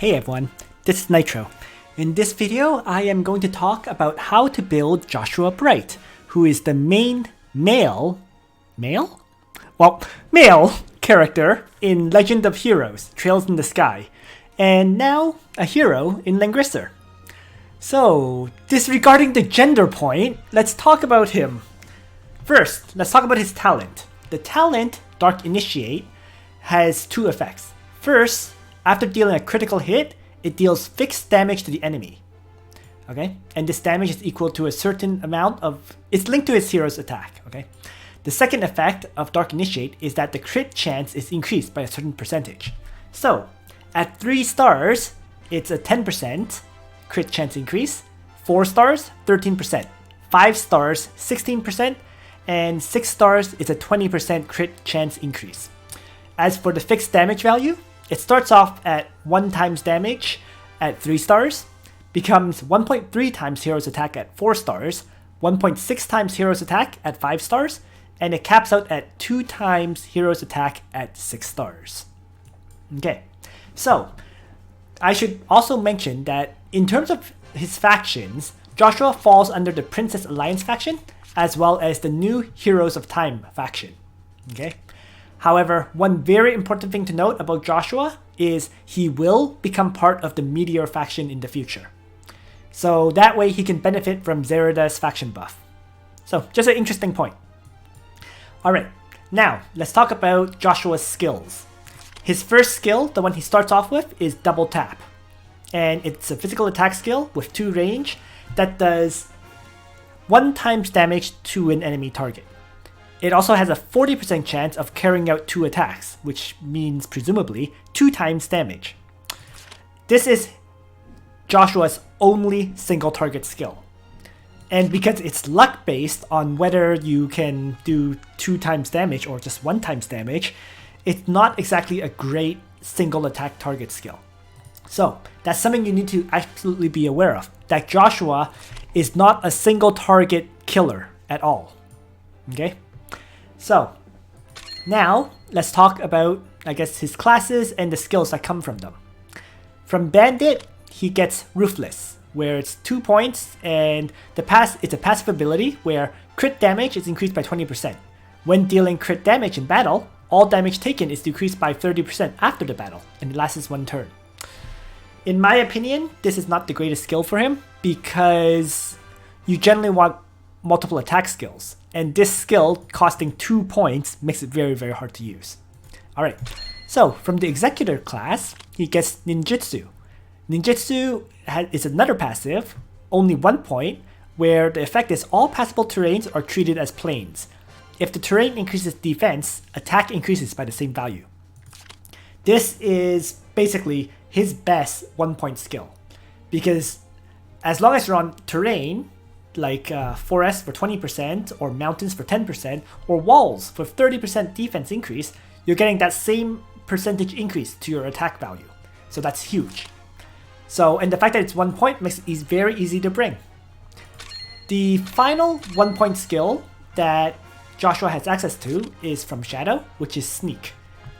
Hey everyone, this is Nitro. In this video, I am going to talk about how to build Joshua Bright, who is the main male character in Legend of Heroes, Trails in the Sky, and now a hero in Langrisser. So, disregarding the gender point, let's talk about him. First, let's talk about his talent. The talent, Dark Initiate, has two effects. First, after dealing a critical hit, it deals fixed damage to the enemy. Okay? And this damage is equal to a certain amount of... It's linked to his hero's attack. Okay? The second effect of Dark Initiate is that the crit chance is increased by a certain percentage. So, at 3 stars, it's a 10% crit chance increase. 4 stars, 13%. 5 stars, 16%. And 6 stars is a 20% crit chance increase. As for the fixed damage value, it starts off at 1 times damage at 3 stars, becomes 1.3 times hero's attack at 4 stars, 1.6 times hero's attack at 5 stars, and it caps out at 2 times hero's attack at 6 stars. Okay, so I should also mention that in terms of his factions, Joshua falls under the Princess Alliance faction, as well as the new Heroes of Time faction. Okay. However, one very important thing to note about Joshua is he will become part of the Meteor faction in the future. So that way he can benefit from Zerida's faction buff. So just an interesting point. Alright, now let's talk about Joshua's skills. His first skill, the one he starts off with, is Double Tap. And it's a physical attack skill with 2 range that does 1 times damage to an enemy target. It also has a 40% chance of carrying out 2 attacks, which means presumably 2 times damage. This is Joshua's only single target skill. And because it's luck based on whether you can do 2 times damage or just 1 times damage, it's not exactly a great single attack target skill. So that's something you need to absolutely be aware of, that Joshua is not a single target killer at all. Okay? So now let's talk about, I guess, his classes and the skills that come from them. From Bandit, he gets Ruthless, where it's 2 points, and it's a passive ability where crit damage is increased by 20%. When dealing crit damage in battle, all damage taken is decreased by 30% after the battle, and it lasts 1 turn. In my opinion, this is not the greatest skill for him, because you generally want multiple attack skills, and this skill costing 2 points makes it very, very hard to use. Alright, so from the Executor class, he gets Ninjutsu. Ninjutsu is another passive, only 1 point, where the effect is all passable terrains are treated as plains. If the terrain increases defense, attack increases by the same value. This is basically his best 1-point skill, because as long as you're on terrain, like forests for 20%, or mountains for 10%, or walls for 30% defense increase, you're getting that same percentage increase to your attack value. So that's huge. So, and the fact that it's 1 point makes it very easy to bring. The final 1-point skill that Joshua has access to is from Shadow, which is Sneak.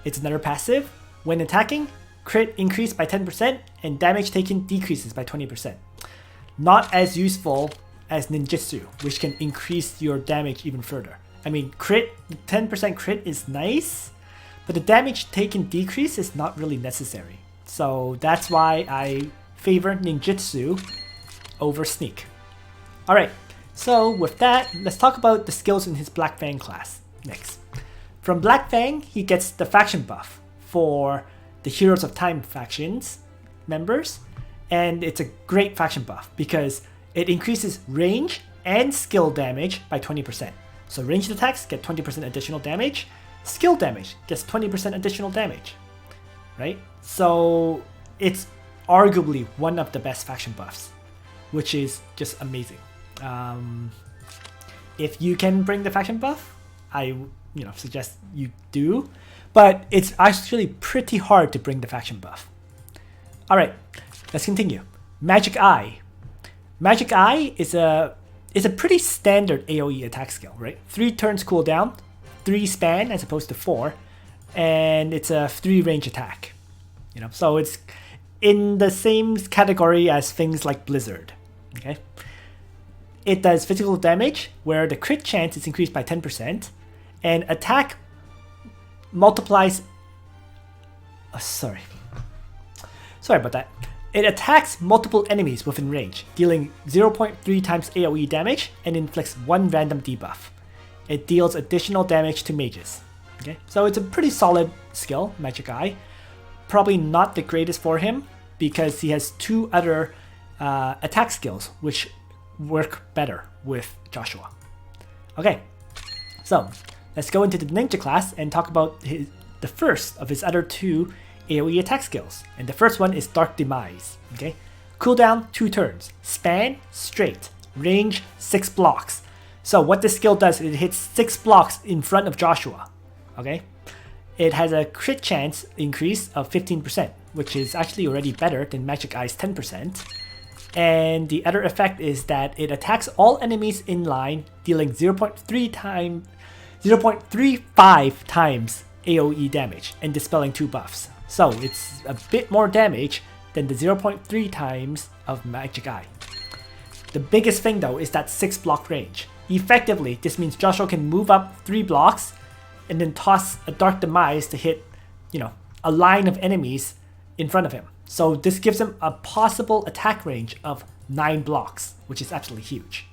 It's another passive. When attacking, crit increased by 10% and damage taken decreases by 20%. Not as useful as Ninjutsu, which can increase your damage even further. I mean, crit, 10% crit is nice, but the damage taken decrease is not really necessary. So that's why I favor Ninjutsu over Sneak. Alright, so with that, let's talk about the skills in his Black Fang class next. From Black Fang, he gets the faction buff for the Heroes of Time factions members, and it's a great faction buff because it increases range and skill damage by 20%. So ranged attacks get 20% additional damage, skill damage gets 20% additional damage, right? So it's arguably one of the best faction buffs, which is just amazing. If you can bring the faction buff, I suggest you do, but it's actually pretty hard to bring the faction buff. Alright, let's continue. Magic Eye. Magic Eye is a pretty standard AoE attack skill, right? 3 turns cooldown, 3 span as opposed to 4, and it's a 3 range attack. So in the same category as things like Blizzard. Okay. It does physical damage, where the crit chance is increased by 10%, and attack multiplies. Sorry about that. It attacks multiple enemies within range, dealing 0.3 times AoE damage and inflicts 1 random debuff. It deals additional damage to mages. Okay, so it's a pretty solid skill, Magic Eye. Probably not the greatest for him because he has 2 other attack skills which work better with Joshua. Okay, so let's go into the ninja class and talk about the first of his other 2 AoE attack skills. And the first one is Dark Demise. Okay, cooldown 2 turns, span straight, range 6 blocks. So what this skill does, it hits 6 blocks in front of Joshua. Okay, it has a crit chance increase of 15%, which is actually already better than Magic Eye's 10%. And the other effect is that it attacks all enemies in line, dealing 0.35 times AoE damage and dispelling 2 buffs. So it's a bit more damage than the 0.3 times of Magic Eye. The biggest thing though is that 6 block range. Effectively, this means Joshua can move up 3 blocks and then toss a Dark Demise to hit, a line of enemies in front of him. So this gives him a possible attack range of 9 blocks, which is absolutely huge.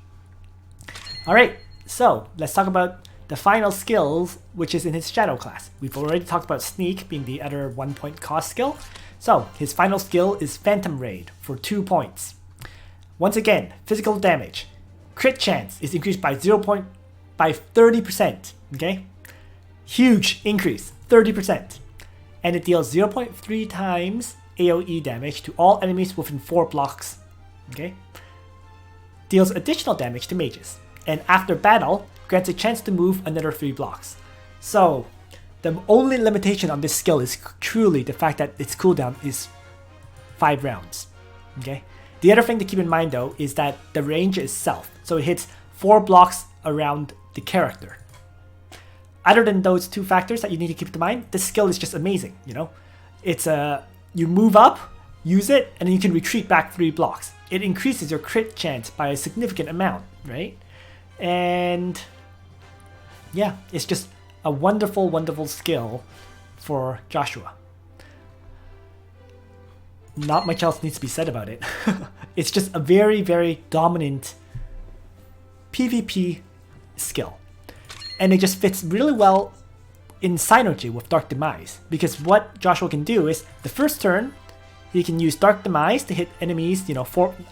Alright, so let's talk about the final skills, which is in his Shadow class. We've already talked about Sneak being the other 1 point cost skill. So his final skill is Phantom Raid for 2 points. Once again, physical damage. Crit chance is increased by 30%. Okay? Huge increase, 30%. And it deals 0.3 times AoE damage to all enemies within 4 blocks. Okay? Deals additional damage to mages. And after battle, grants a chance to move another 3 blocks. So, the only limitation on this skill is truly the fact that its cooldown is 5 rounds. Okay? The other thing to keep in mind though is that the range is self. So it hits 4 blocks around the character. Other than those 2 factors that you need to keep in mind, this skill is just amazing, It's you move up, use it, and then you can retreat back 3 blocks. It increases your crit chance by a significant amount, right? And yeah, it's just a wonderful, wonderful skill for Joshua. Not much else needs to be said about it. It's just a very, very dominant PvP skill. And it just fits really well in synergy with Dark Demise. Because what Joshua can do is, the first turn, he can use Dark Demise to hit enemies,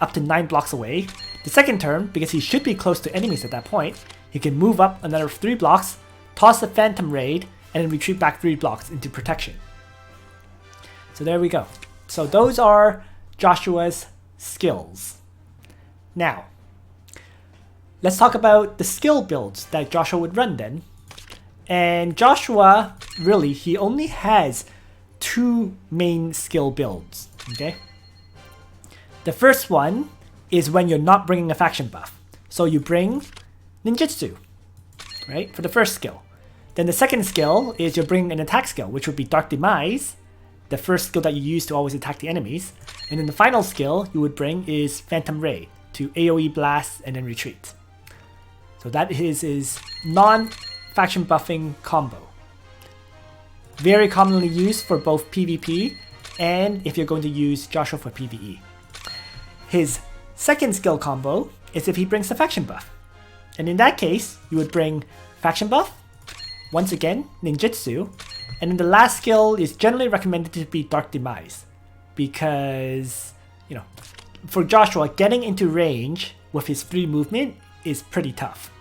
up to 9 blocks away. The second turn, because he should be close to enemies at that point, he can move up another 3 blocks, toss the Phantom Raid, and then retreat back 3 blocks into protection. So there we go. So those are Joshua's skills. Now, let's talk about the skill builds that Joshua would run then. And Joshua, really, he only has 2 main skill builds, okay? The first one is when you're not bringing a faction buff. So you bring ninjutsu, right, for the first skill. Then the second skill is you're bringing an attack skill, which would be Dark Demise, the first skill that you use to always attack the enemies. And then the final skill you would bring is Phantom Ray to AoE blast and then retreat. So that is his non-faction buffing combo. Very commonly used for both PvP and if you're going to use Joshua for PvE. His second skill combo is if he brings the faction buff. And in that case, you would bring faction buff, once again, ninjutsu, and then the last skill is generally recommended to be Dark Demise. Because, for Joshua, getting into range with his free movement is pretty tough.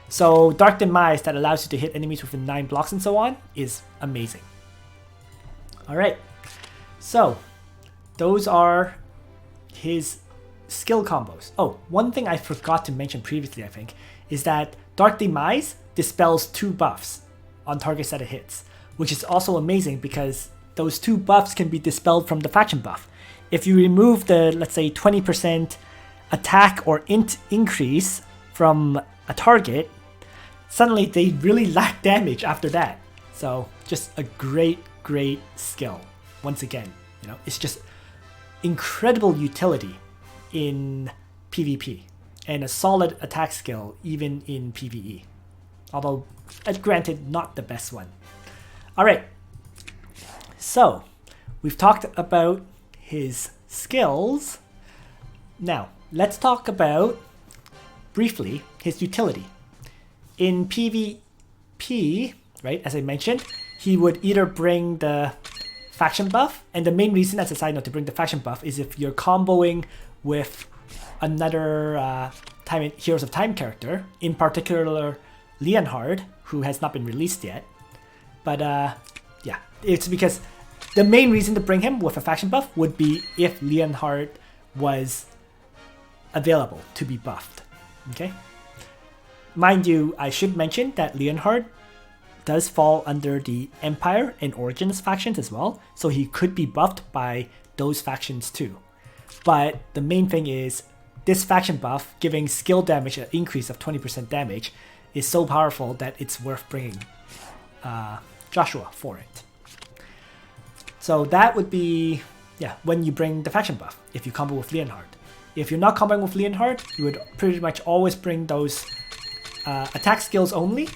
So Dark Demise that allows you to hit enemies within 9 blocks and so on is amazing. Alright, so those are his skill combos. Oh, one thing I forgot to mention previously, I think, is that Dark Demise dispels 2 buffs on targets that it hits, which is also amazing because those 2 buffs can be dispelled from the faction buff. If you remove the, let's say, 20% attack or int increase from a target, suddenly they really lack damage after that. So just a great skill. Once again, it's just incredible utility in PvP and a solid attack skill even in PvE. Although, granted, not the best one. Alright, so we've talked about his skills. Now, let's talk about, briefly, his utility. In PvP, right, as I mentioned, he would either bring the faction buff, and the main reason, as a side note, to bring the faction buff is if you're comboing with another Heroes of Time character, in particular Leonhardt, who has not been released yet. But yeah, it's because the main reason to bring him with a faction buff would be if Leonhardt was available to be buffed. Okay? Mind you, I should mention that Leonhardt does fall under the Empire and Origins factions as well, so he could be buffed by those factions too. But the main thing is, this faction buff, giving skill damage an increase of 20% damage, is so powerful that it's worth bringing Joshua for it. So that would be, yeah, when you bring the faction buff, if you combo with Leonhardt. If you're not comboing with Leonhardt, you would pretty much always bring those attack skills only.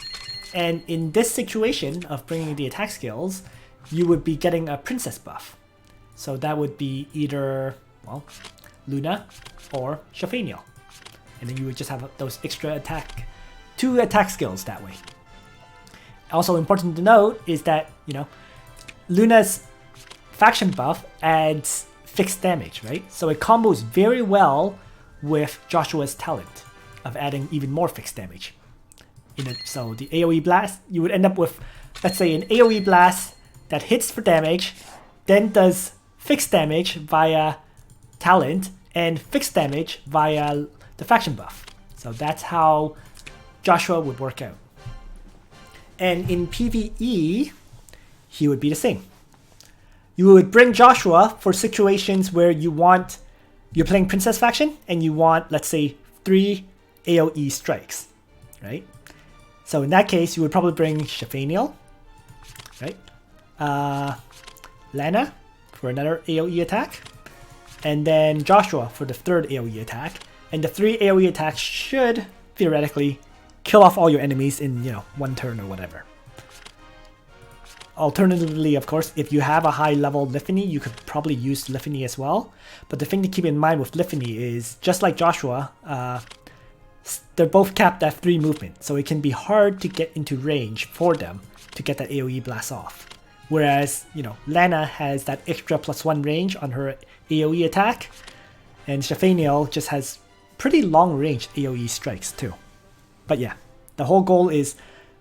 And in this situation of bringing the attack skills, you would be getting a princess buff. So that would be either, well, Luna or Shelfaniel. And then you would just have those extra two attack skills that way. Also important to note is that, you know, Luna's faction buff adds fixed damage, right? So it combos very well with Joshua's talent of adding even more fixed damage. So the AoE blast, you would end up with, let's say, an AoE blast that hits for damage, then does fixed damage via talent, and fixed damage via the faction buff. So that's how Joshua would work out. And in PvE, he would be the same. You would bring Joshua for situations where you're playing Princess faction and you want, let's say, 3 AoE strikes, right? So in that case, you would probably bring Shelfaniel, right? Lana for another AoE attack, and then Joshua for the 3rd AoE attack. And the 3 AoE attacks should theoretically kill off all your enemies in, you know, 1 turn or whatever. Alternatively, of course, if you have a high level Lifany, you could probably use Lifany as well. But the thing to keep in mind with Lifany is, just like Joshua, they're both capped at 3 movement, so it can be hard to get into range for them to get that AoE blast off. Whereas, you know, Lana has that extra +1 range on her AoE attack, and Shelfaniel just has pretty long range AoE strikes too. But yeah, the whole goal is,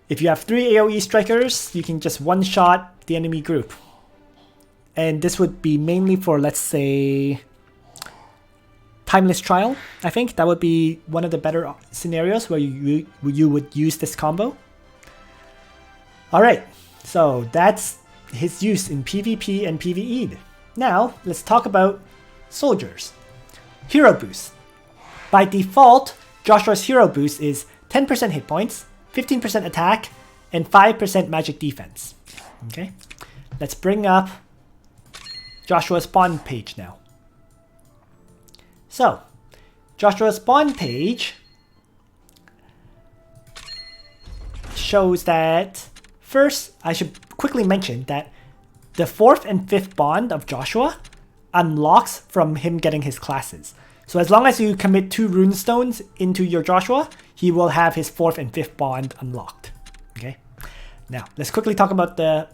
if you have 3 AoE strikers, you can just one-shot the enemy group. And this would be mainly for, let's say, Timeless Trial. I think that would be one of the better scenarios where you would use this combo. Alright, so that's his use in PvP and PvE. Now, let's talk about soldiers. Hero boost. By default, Joshua's hero boost is 10% hit points, 15% attack, and 5% magic defense. Okay, let's bring up Joshua's spawn page now. So, Joshua's spawn page shows that, first, I should quickly mention that the 4th and 5th bond of Joshua unlocks from him getting his classes. So as long as you commit 2 runestones into your Joshua, he will have his 4th and 5th bond unlocked. Okay. Now, let's quickly talk about the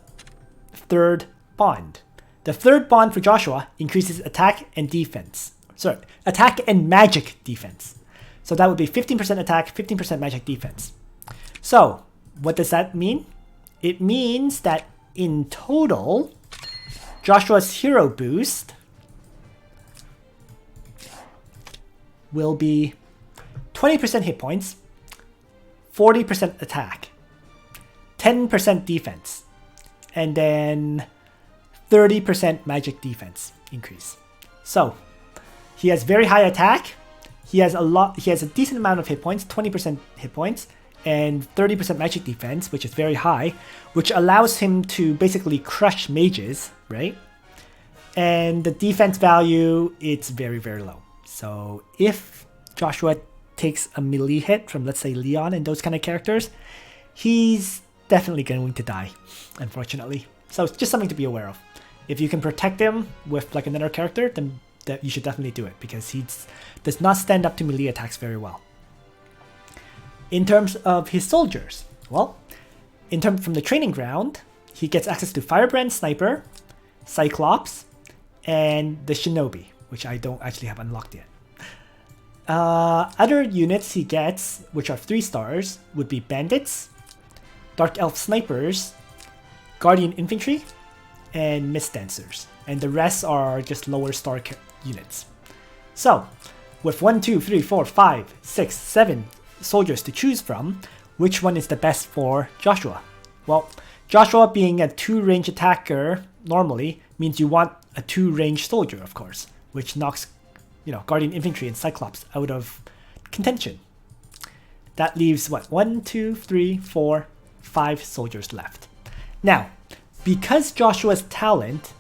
3rd bond. The 3rd bond for Joshua increases attack and defense. Sorry, attack and magic defense. So that would be 15% attack, 15% magic defense. So, what does that mean? It means that in total, Joshua's hero boost will be 20% hit points, 40% attack, 10% defense, and then 30% magic defense increase. So he has very high attack, he has a decent amount of hit points, 20% hit points, and 30% magic defense, which is very high, which allows him to basically crush mages, right? And the defense value, it's very, very low. So if Joshua takes a melee hit from, let's say, Leon and those kind of characters, he's definitely going to die, unfortunately. So it's just something to be aware of. If you can protect him with like another character, then that you should definitely do it, because he does not stand up to melee attacks very well. In terms of his soldiers, well, from the training ground, he gets access to Firebrand Sniper, Cyclops, and the Shinobi, which I don't actually have unlocked yet. Other units he gets, which are 3 stars, would be Bandits, Dark Elf Snipers, Guardian Infantry, and Mist Dancers. And the rest are just lower star units. So, with 1, 2, 3, 4, 5, 6, 7 soldiers to choose from, which one is the best for Joshua? Well, Joshua being a 2-range attacker normally means you want a 2-range soldier, of course, which knocks, Guardian Infantry and Cyclops out of contention. That leaves, what, 1, 2, 3, 4, 5 soldiers left. Now, because Joshua's talent,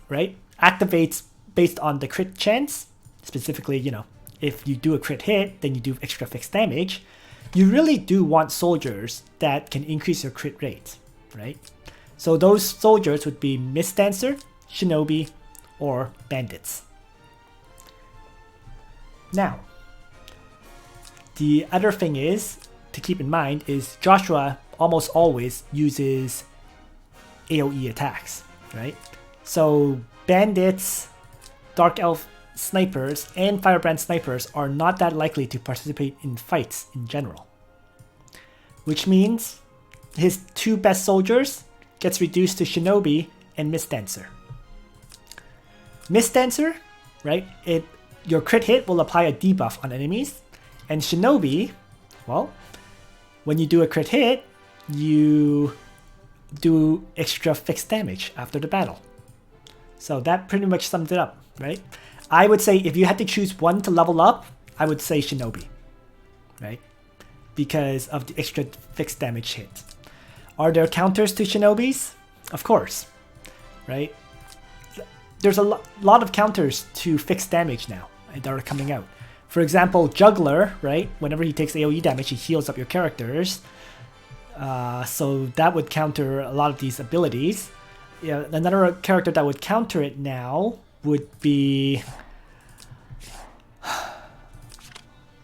right, activates based on the crit chance, specifically, if you do a crit hit, then you do extra fixed damage, you really do want soldiers that can increase your crit rate, right? So those soldiers would be Mist Dancer, Shinobi, or Bandits. Now, the other thing is to keep in mind is Joshua almost always uses AoE attacks, right? So Bandits, Dark Elf Snipers, and Firebrand Snipers are not that likely to participate in fights in general. Which means his 2 best soldiers gets reduced to Shinobi and Mist Dancer. Mist Dancer, right? Your crit hit will apply a debuff on enemies. And Shinobi, well, when you do a crit hit, you do extra fixed damage after the battle. So that pretty much sums it up, right? I would say if you had to choose one to level up, I would say Shinobi, right? Because of the extra fixed damage hit. Are there counters to Shinobis? Of course, right? There's a lot of counters to fixed damage now that are coming out. For example, Juggler, right? Whenever he takes AoE damage, he heals up your characters. So that would counter a lot of these abilities. Yeah, another character that would counter it now would be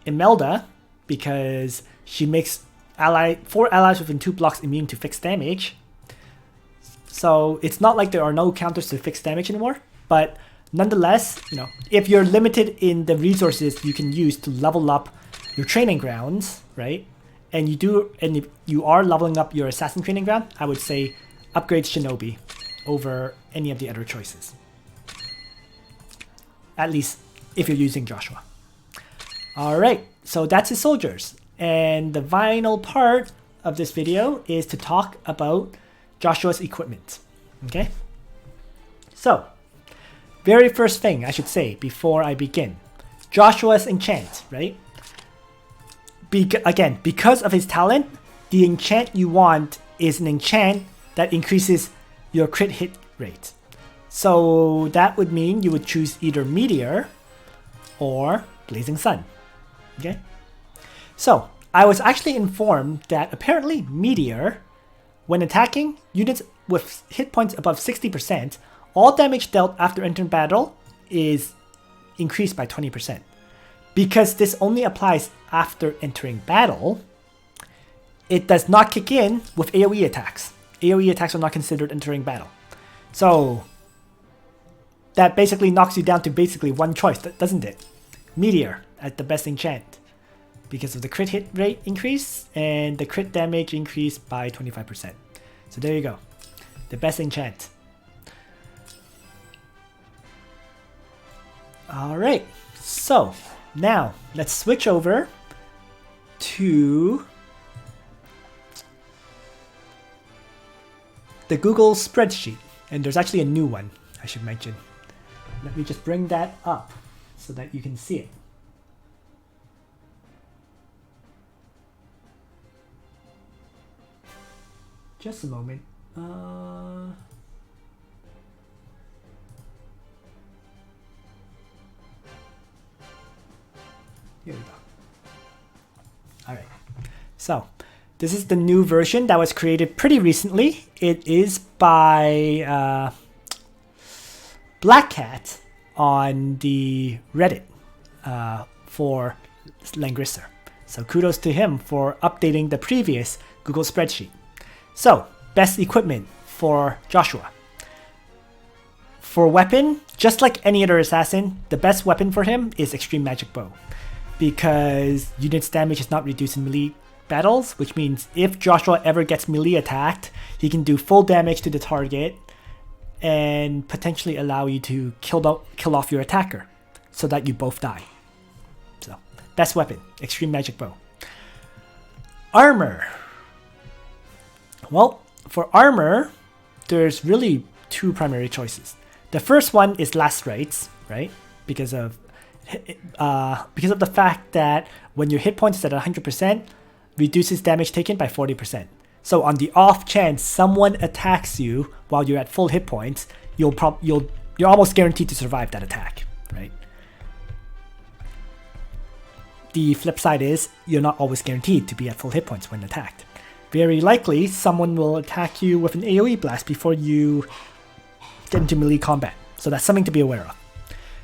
Imelda, because she makes 4 allies within 2 blocks immune to fixed damage. So it's not like there are no counters to fixed damage anymore, but nonetheless, if you're limited in the resources you can use to level up your training grounds, right? And if you are leveling up your assassin training ground, I would say upgrade Shinobi over any of the other choices. At least if you're using Joshua. Alright, so that's his soldiers. And the final part of this video is to talk about Joshua's equipment. Okay? So, very first thing I should say before I begin. Joshua's enchant, right? Again, because of his talent, the enchant you want is an enchant that increases your crit hit rate. So that would mean you would choose either Meteor or Blazing Sun. Okay? So I was actually informed that apparently Meteor, when attacking units with hit points above 60%, all damage dealt after entering battle is increased by 20%. Because this only applies after entering battle, it does not kick in with AoE attacks. AoE attacks are not considered entering battle. So that basically knocks you down to basically one choice, doesn't it? Meteor at the best enchant, because of the crit hit rate increase and the crit damage increase by 25%. So there you go. The best enchant. Alright, so now let's switch over to the Google spreadsheet. And there's actually a new one I should mention. Let me just bring that up so that you can see it. Just a moment. Here we go. Alright, so this is the new version that was created pretty recently. It is by Black Cat on the Reddit for Langrisser. So kudos to him for updating the previous Google spreadsheet. So, best equipment for Joshua. For weapon, just like any other assassin, the best weapon for him is Extreme Magic Bow. Because unit's damage is not reduced in melee battles, which means if Joshua ever gets melee attacked, he can do full damage to the target and potentially allow you to kill off your attacker so that you both die. So, best weapon, Extreme Magic Bow. Armor. Well, for armor, there's really two primary choices. The first one is Last Rites, right? Because of the fact that when your hit points is at 100%, reduces damage taken by 40%. So on the off chance someone attacks you while you're at full hit points, you're almost guaranteed to survive that attack, right? The flip side is you're not always guaranteed to be at full hit points when attacked. Very likely, someone will attack you with an AoE blast before you get into melee combat. So that's something to be aware of.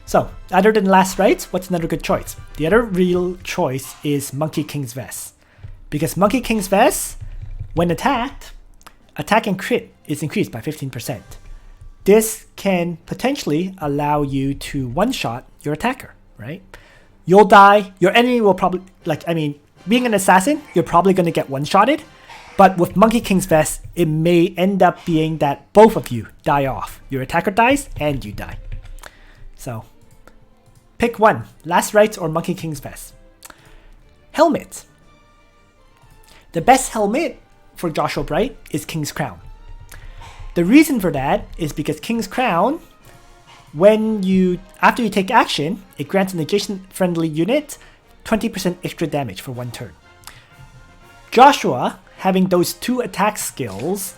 So, other than Last Rites, what's another good choice? The other real choice is Monkey King's Vest. Because Monkey King's Vest, when attacked, attack and crit is increased by 15%. This can potentially allow you to one-shot your attacker, right? You'll die, your enemy will probably, being an assassin, you're probably going to get one-shotted. But with Monkey King's Vest, it may end up being that both of you die off. Your attacker dies and you die. So, pick one, Last Rites or Monkey King's Vest. Helmet. The best helmet for Joshua Bright is King's Crown. The reason for that is because King's Crown, after you take action, it grants an adjacent friendly unit 20% extra damage for one turn. Joshua, having those two attack skills,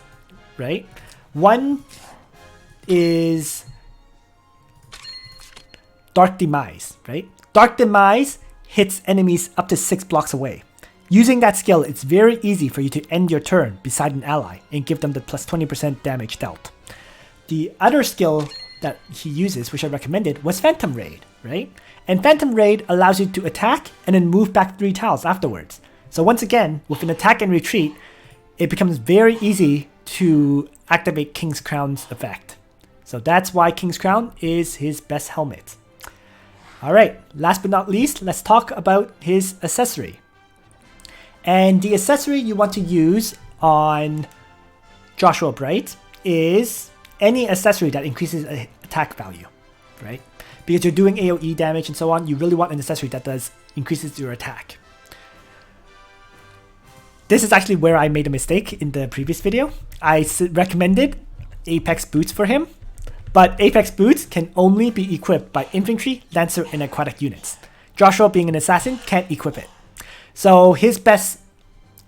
right? One is Dark Demise, right? Dark Demise hits enemies up to 6 blocks away. Using that skill, it's very easy for you to end your turn beside an ally and give them the plus 20% damage dealt. The other skill that he uses, which I recommended, was Phantom Raid, right? And Phantom Raid allows you to attack and then move back 3 tiles afterwards. So once again, with an attack and retreat, it becomes very easy to activate King's Crown's effect. So that's why King's Crown is his best helmet. Alright, last but not least, let's talk about his accessory. And the accessory you want to use on Joshua Bright is any accessory that increases attack value, right? Because you're doing AoE damage and so on, you really want an accessory that increases your attack. This is actually where I made a mistake in the previous video. I recommended Apex Boots for him, but Apex Boots can only be equipped by infantry, lancer, and aquatic units. Joshua, being an assassin, can't equip it. So his best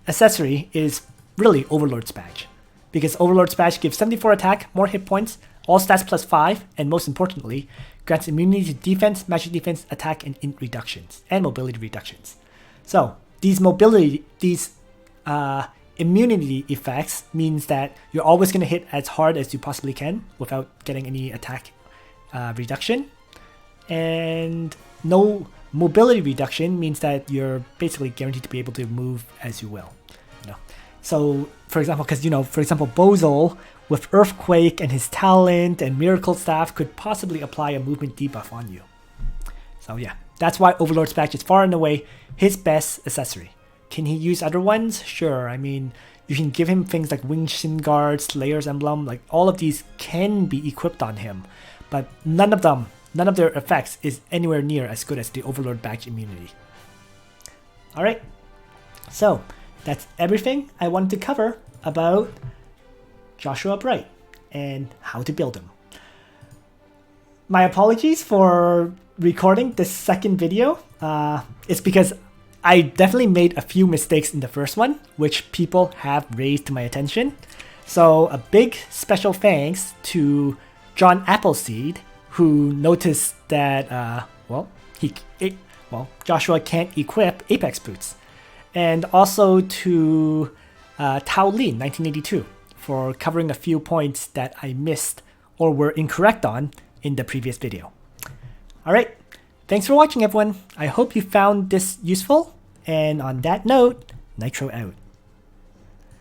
accessory is really Overlord's Badge, because Overlord's Badge gives 74 attack, more hit points, all stats plus 5, and most importantly, grants immunity to defense, magic defense, attack, and int reductions, and mobility reductions. So these immunity effects means that you're always going to hit as hard as you possibly can without getting any attack reduction, and no mobility reduction means that you're basically guaranteed to be able to move as you will. So for example, Bozol with Earthquake and his talent and Miracle Staff could possibly apply a movement debuff on you. So yeah, that's why Overlord's Badge is far and away his best accessory. Can he use other ones? Sure. I mean, you can give him things like Winged Shin Guard, Slayer's Emblem, like all of these can be equipped on him, but none of their effects is anywhere near as good as the Overlord Badge immunity. Alright, so that's everything I wanted to cover about Joshua Bright and how to build him. My apologies for recording this second video. It's because I definitely made a few mistakes in the first one, which people have raised to my attention. So a big special thanks to John Appleseed, who noticed that, well, Joshua can't equip Apex boots. And also to Tao Lin, 1982, for covering a few points that I missed or were incorrect on in the previous video. Alright, thanks for watching everyone. I hope you found this useful, and on that note, Nitro out.